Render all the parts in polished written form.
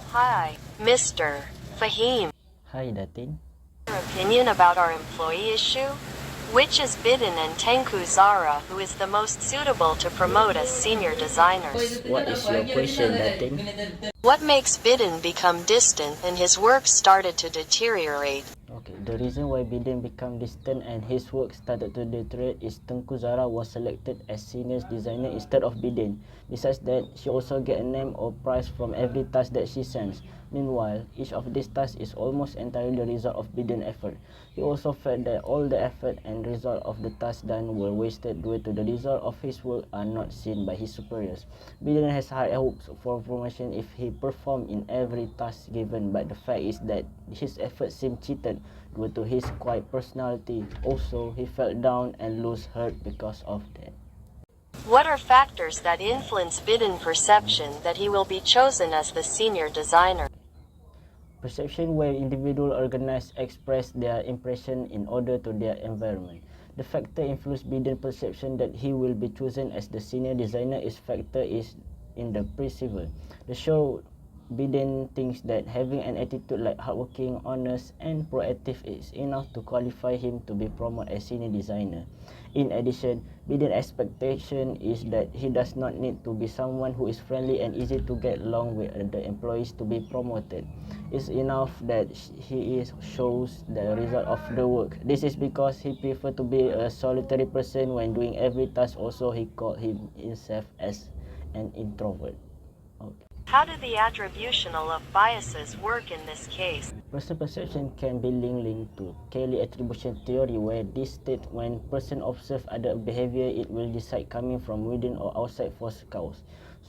Hi, Mr. Fahim. Hi, Datin. Your opinion about our employee issue? Which is Bidin and Tengku Zara, who is the most suitable to promote as senior designers? What is your question, Datin? What makes Bidin become distant and his work started to deteriorate? Okay, the reason why Biden became distant and his work started to deteriorate is Tengku Zara was selected as senior designer instead of Biden. Besides that, she also get a name or prize from every task that she sends. Meanwhile, each of these tasks is almost entirely the result of Biden's effort. He also felt that all the effort and result of the tasks done were wasted due to the result of his work are not seen by his superiors. Biden has high hopes for promotion if he performed in every task given, but the fact is that his efforts seem cheated due to his quiet personality. Also, he felt down and lose heart because of that. What are factors that influence Bidin perception that he will be chosen as the senior designer? Perception where individuals organize express their impression in order to their environment. The factor influence Biden's perception that he will be chosen as the senior designer is factor is in the perceiver. The show Biden thinks that having an attitude like hardworking, honest, and proactive is enough to qualify him to be promoted as senior designer. In addition, Biden's expectation is that he does not need to be someone who is friendly and easy to get along with the employees to be promoted. It's enough that he shows the result of the work. This is because he prefers to be a solitary person when doing every task. Also, he called himself as an introvert. Okay. How do the attributional of biases work in this case? Personal perception can be linked to Kelly attribution theory, where this state when person observe other behavior, it will decide coming from within or outside for cause.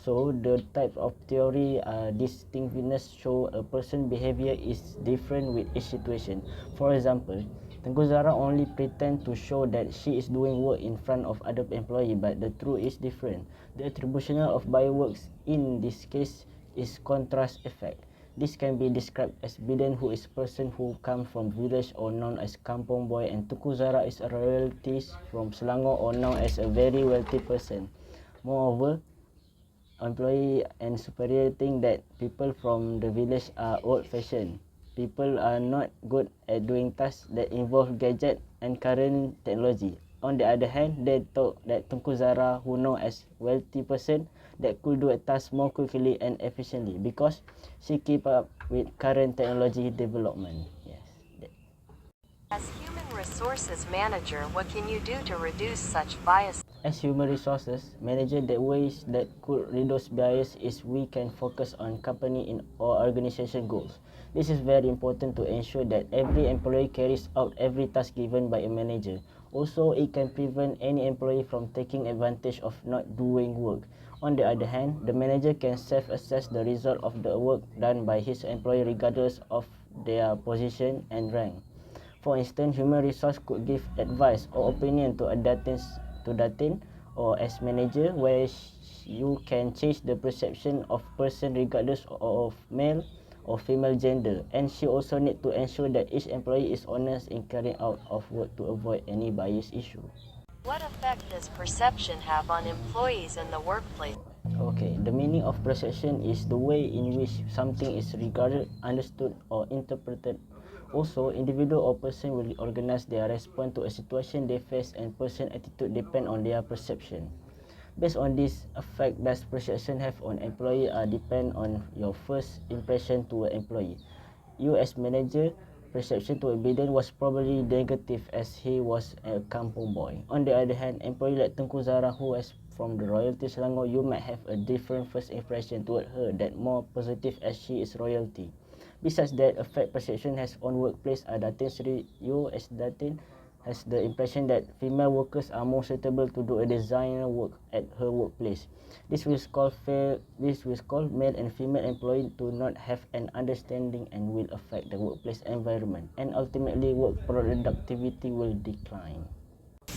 So the type of theory distinctiveness show a person behavior is different with each situation. For example, Tengku Zara only pretend to show that she is doing work in front of other employee, but the truth is different. The attributional of bias works in this case is contrast effect. This can be described as Biden, who is a person who comes from village or known as Kampong Boy, and Tengku Zara is a royalty from Selangor or known as a very wealthy person. Moreover, employee and superior think that people from the village are old-fashioned. People are not good at doing tasks that involve gadget and current technology. On the other hand, they thought that Tengku Zara, who known as wealthy person, that could do a task more quickly and efficiently because she keep up with current technology development. Yes. As human resources manager, what can you do to reduce such bias? As human resources manager, the ways that could reduce bias is we can focus on company in or organization goals. This is very important to ensure that every employee carries out every task given by a manager. Also, it can prevent any employee from taking advantage of not doing work. On the other hand, the manager can self-assess the result of the work done by his employee regardless of their position and rank. For instance, human resource could give advice or opinion to Datin or as manager, where you can change the perception of person regardless of male or female gender, and she also need to ensure that each employee is honest in carrying out of work to avoid any bias issue. What effect does perception have on employees in the workplace? Okay, the meaning of perception is the way in which something is regarded, understood, or interpreted. Also, individual or person will organize their response to a situation they face, and person attitude depend on their perception. Based on this, effect does perception have on employee depend on your first impression to an employee. You as manager, perception to a Biden was probably negative as he was a kampong boy. On the other hand, employee like Tengku Zara, who is from the royalty Selangor, you might have a different first impression toward her that more positive as she is royalty. Besides that, effect perception has on workplace Datin Sri, you as Datin has the impression that female workers are more suitable to do a designer work at her workplace. This will cause male and female employees to not have an understanding and will affect the workplace environment, and ultimately work productivity will decline.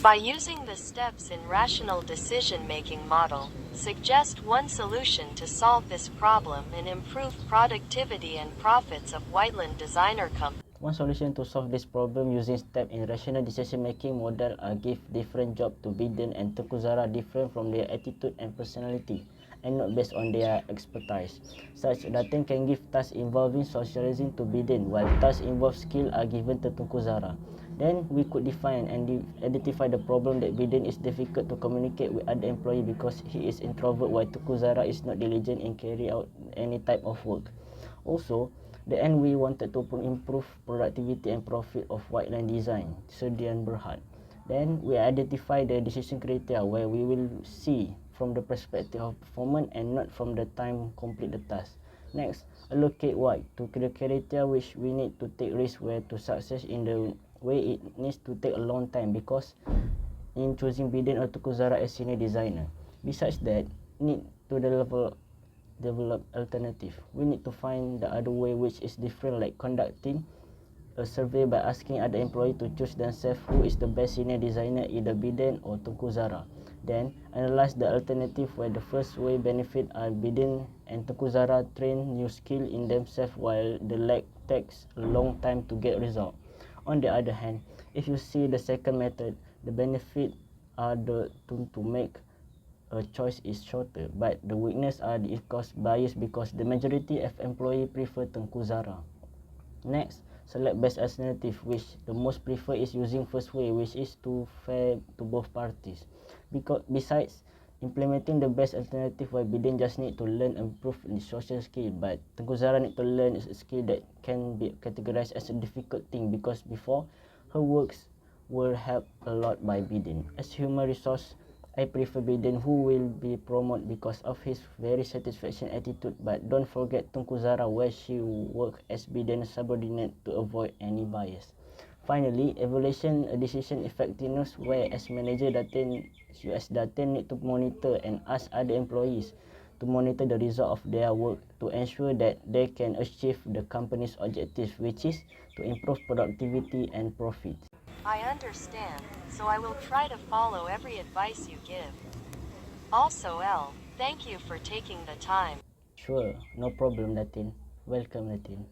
By using the steps in rational decision-making model, suggest one solution to solve this problem and improve productivity and profits of Whiteland Designer Company. One solution to solve this problem using step in rational decision-making model are give different job to Biden and Tengku Zara different from their attitude and personality and not based on their expertise. Such Datin can give tasks involving socializing to Biden while tasks involve skill are given to Tengku Zara. Then we could define and identify the problem that Biden is difficult to communicate with other employee because he is introvert while Tengku Zara is not diligent in carry out any type of work. Also, the end we wanted to improve productivity and profit of white line design, Serdian Berhad. Then we identify the decision criteria where we will see from the perspective of performance and not from the time complete the task. Next, allocate white to the criteria which we need to take risk where to success in the way it needs to take a long time because in choosing Biden or Tengku Zara as senior designer. Besides that, need to develop alternative. We need to find the other way which is different, like conducting a survey by asking other employees to choose themselves who is the best senior designer, either Biden or Tengku Zara. Then analyze the alternative where the first way benefit are Biden and Tengku Zara train new skill in themselves while the lag takes a long time to get result. On the other hand, if you see the second method, the benefit are to make a choice is shorter, but the weakness are the cost bias because the majority of employee prefer Tengku Zara. Next, select best alternative, which the most prefer is using first way, which is to fair to both parties. Because besides implementing the best alternative, where Biden just need to learn and improve in social skill, but Tengku Zara need to learn a skill that can be categorized as a difficult thing because before her works were helped a lot by Biden. As human resource, I prefer Biden who will be promoted because of his very satisfaction attitude, but don't forget Tengku Zara where she work as Biden's subordinate to avoid any bias. Finally, evaluation a decision effectiveness where as manager Datin need to monitor and ask other employees to monitor the result of their work to ensure that they can achieve the company's objective, which is to improve productivity and profit. I understand, so I will try to follow every advice you give. Also, L, thank you for taking the time. Sure, no problem Datin. Welcome Datin.